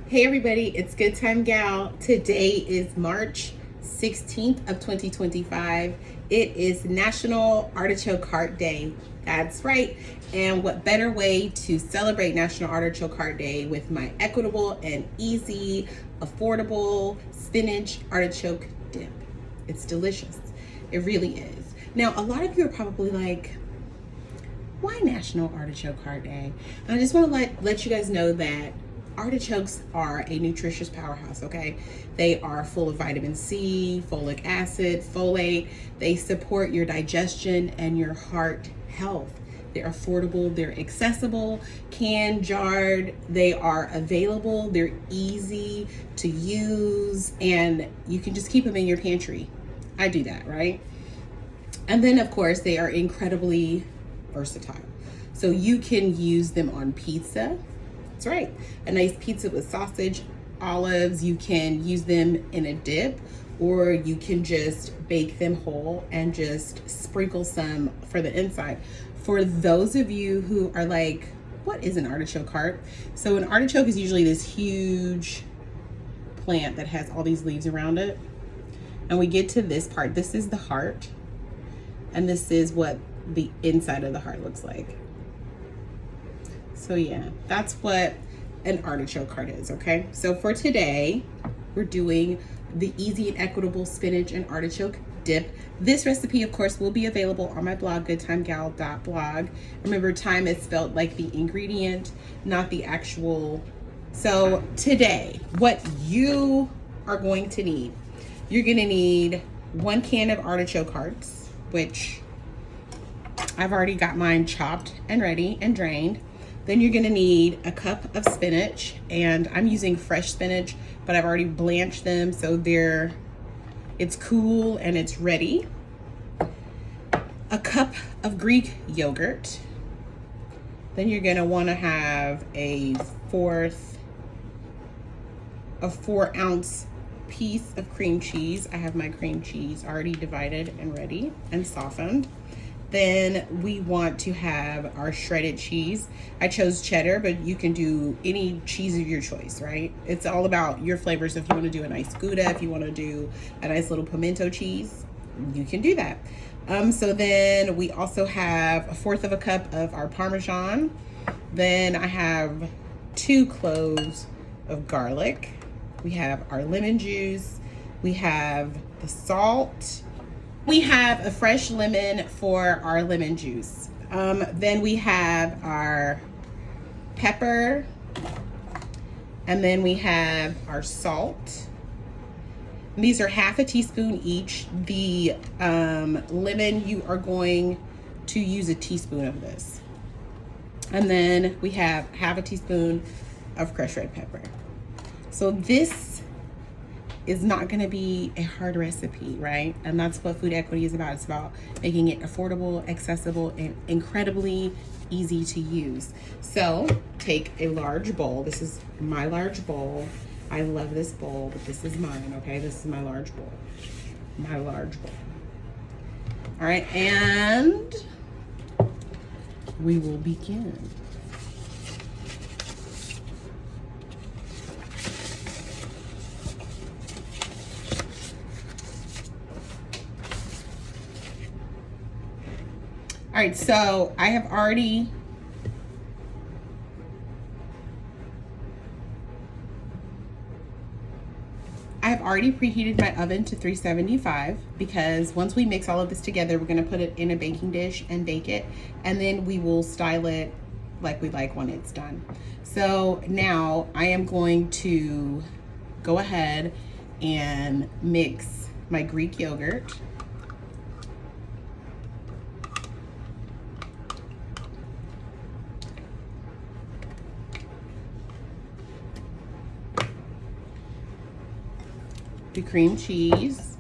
Hey everybody, it's Good Time Gal. Today is March 16th of 2025. It is National Artichoke Heart Day. That's right. And what better way to celebrate National Artichoke Heart Day with my equitable and easy, affordable spinach artichoke dip. It's delicious. It really is. Now, a lot of you are probably like, why National Artichoke Heart Day? And I just want to let you guys know that artichokes are a nutritious powerhouse, okay? They are full of vitamin C, folic acid, folate. They support your digestion and your heart health. They're affordable, they're accessible, canned, jarred, they are available, they're easy to use, and you can just keep them in your pantry. I do that, right? And then, of course, they are incredibly versatile. So you can use them on pizza. That's right. A nice pizza with sausage, olives. You can use them in a dip, or you can just bake them whole and just sprinkle some for the inside. For those of you who are like, what is an artichoke heart? So an artichoke is usually this huge plant that has all these leaves around it. And we get to this part. This is the heart. And this is what the inside of the heart looks like. So yeah, that's what an artichoke heart is, okay? So for today, we're doing the easy and equitable spinach and artichoke dip. This recipe, of course, will be available on my blog, goodtimegal.blog. Remember, thyme is spelled like the ingredient, not the actual. So today, what you are going to need, you're gonna need 1 can of artichoke hearts, which I've already got mine chopped and ready and drained. Then you're gonna need a cup of spinach, and I'm using fresh spinach, but I've already blanched them so it's cool and it's ready. A cup of Greek yogurt. Then you're gonna wanna have a 4-ounce piece of cream cheese. I have my cream cheese already divided and ready and softened. Then we want to have our shredded cheese. I chose cheddar, but you can do any cheese of your choice, right? It's all about your flavors. If you want to do a nice Gouda, if you want to do a nice little pimento cheese, you can do that. So then we also have 1/4 of a cup of our Parmesan. Then I have 2 cloves of garlic. We have our lemon juice. We have the salt. We have a fresh lemon for our lemon juice. Then we have our pepper, and then we have our salt. These are 1/2 teaspoon each. The lemon, you are going to use a teaspoon of this. And then we have 1/2 teaspoon of crushed red pepper. So this is not going to be a hard recipe, right? And that's what food equity is about. It's about making it affordable, accessible, and incredibly easy to use. So take a large bowl. This is my large bowl. I love this bowl, but this is mine, okay? This is my large bowl. My large bowl. All right, and we will begin. All right, so I have already preheated my oven to 375 because once we mix all of this together, we're gonna put it in a baking dish and bake it, and then we will style it like we like when it's done. So now I am going to go ahead and mix my Greek yogurt. The cream cheese,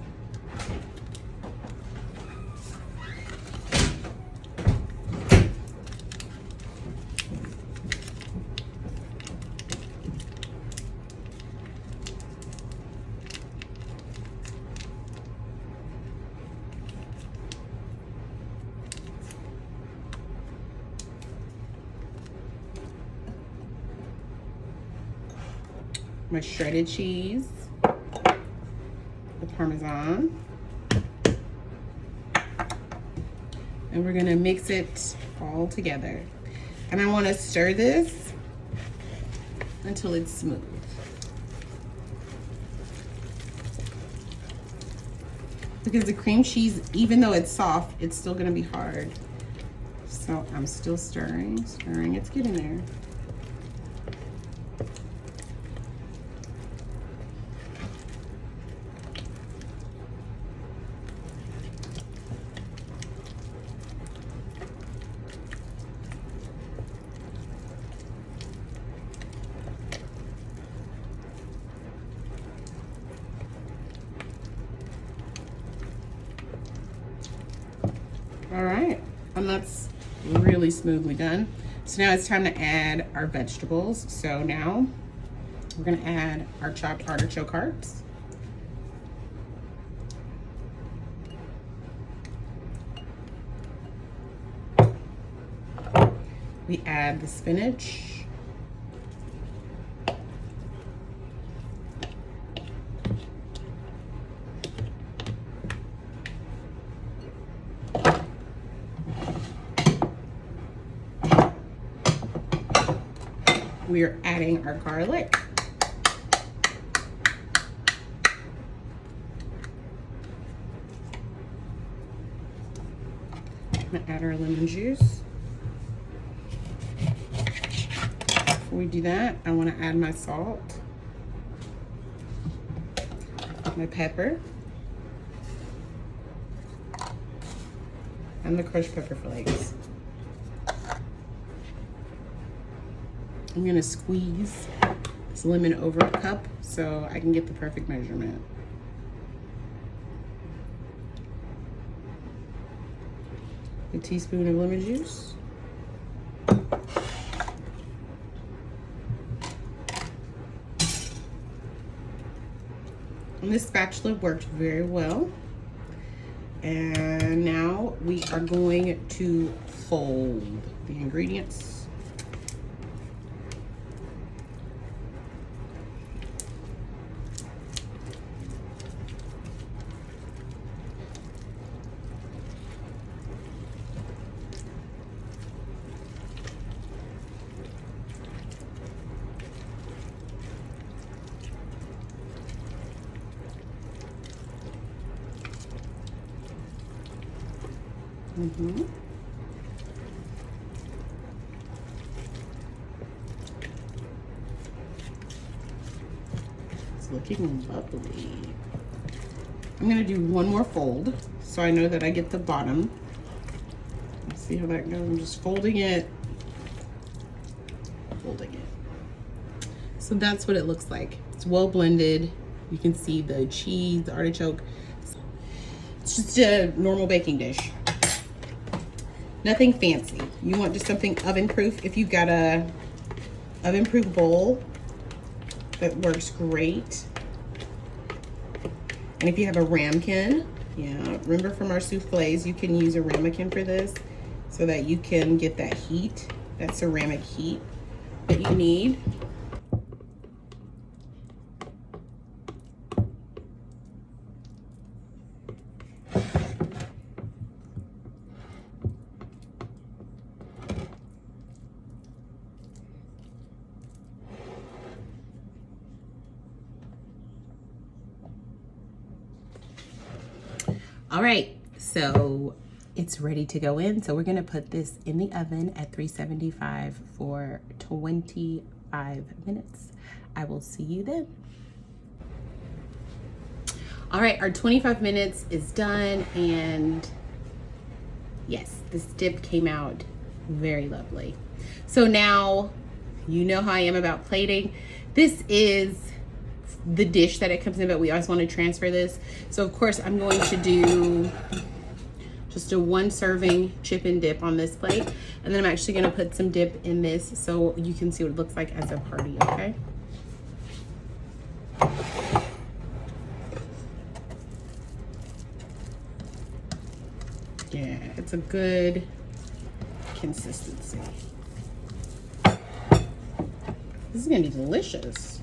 my shredded cheese, the Parmesan, and we're gonna mix it all together. And I wanna stir this until it's smooth. Because the cream cheese, even though it's soft, it's still gonna be hard. So I'm still stirring, it's getting there. All right, and that's really smoothly done. So now it's time to add our vegetables. So now we're gonna add our chopped artichoke hearts. We add the spinach. We are adding our garlic. I'm gonna add our lemon juice. Before we do that, I wanna add my salt, my pepper, and the crushed pepper flakes. I'm gonna squeeze this lemon over a cup so I can get the perfect measurement. A teaspoon of lemon juice. And this spatula worked very well. And now we are going to fold the ingredients. It's looking lovely. I'm gonna do one more fold so I know that I get the bottom. Let's see how that goes. I'm just folding it, folding it. So that's what it looks like. It's well blended. You can see the cheese, the artichoke. It's just a normal baking dish. Nothing fancy. You want just something oven proof. If you've got a oven proof bowl, that works great. And if you have a ramekin, yeah, remember from our souffles, you can use a ramekin for this so that you can get that heat, that ceramic heat that you need. All right, so it's ready to go in. So we're gonna put this in the oven at 375 for 25 minutes. I will see you then. All right, our 25 minutes is done, and yes, this dip came out very lovely. So now you know how I am about plating. This is the dish that it comes in, but we always want to transfer this. So of course I'm going to do just a 1 serving chip and dip on this plate, and then I'm actually going to put some dip in this so you can see what it looks like as a party. Okay, yeah, it's a good consistency. This is gonna be delicious.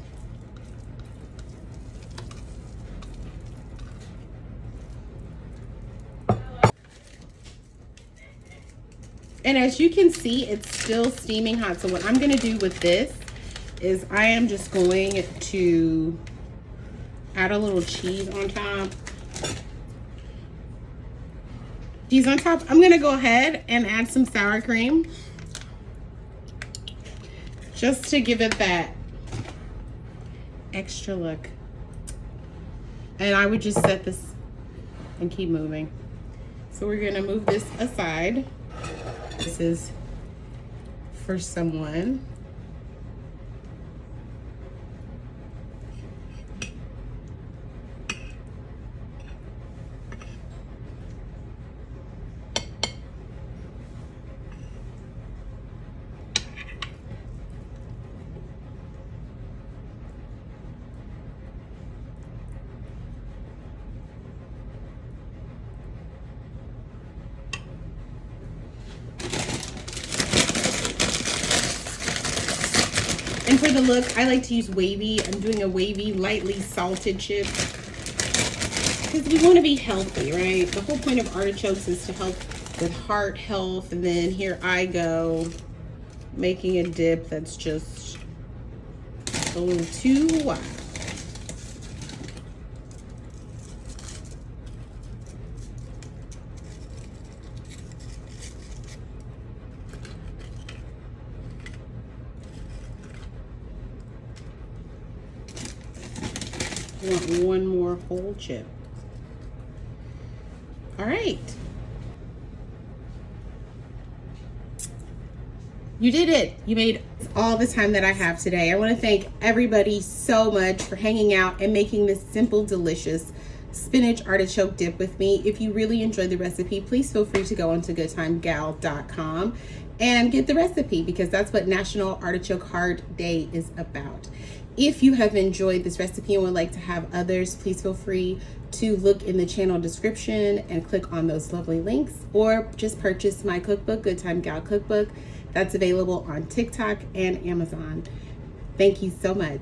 And as you can see, it's still steaming hot. So what I'm gonna do with this is I am just going to add a little cheese on top. Cheese on top. I'm gonna go ahead and add some sour cream just to give it that extra look. And I would just set this and keep moving. So we're gonna move this aside. This is for someone. And for the look, I like to use wavy. I'm doing a wavy, lightly salted chip because we want to be healthy, right? The whole point of artichokes is to help with heart health. And then here I go, making a dip that's just a little too wild. I want one more whole chip. All right. You did it. You made all the time that I have today. I want to thank everybody so much for hanging out and making this simple, delicious spinach artichoke dip with me. If you really enjoyed the recipe, please feel free to go onto goodtimegal.com and get the recipe, because that's what National Artichoke Heart Day is about. If you have enjoyed this recipe and would like to have others, please feel free to look in the channel description and click on those lovely links, or just purchase my cookbook, Good Time Gal Cookbook. That's available on TikTok and Amazon. Thank you so much.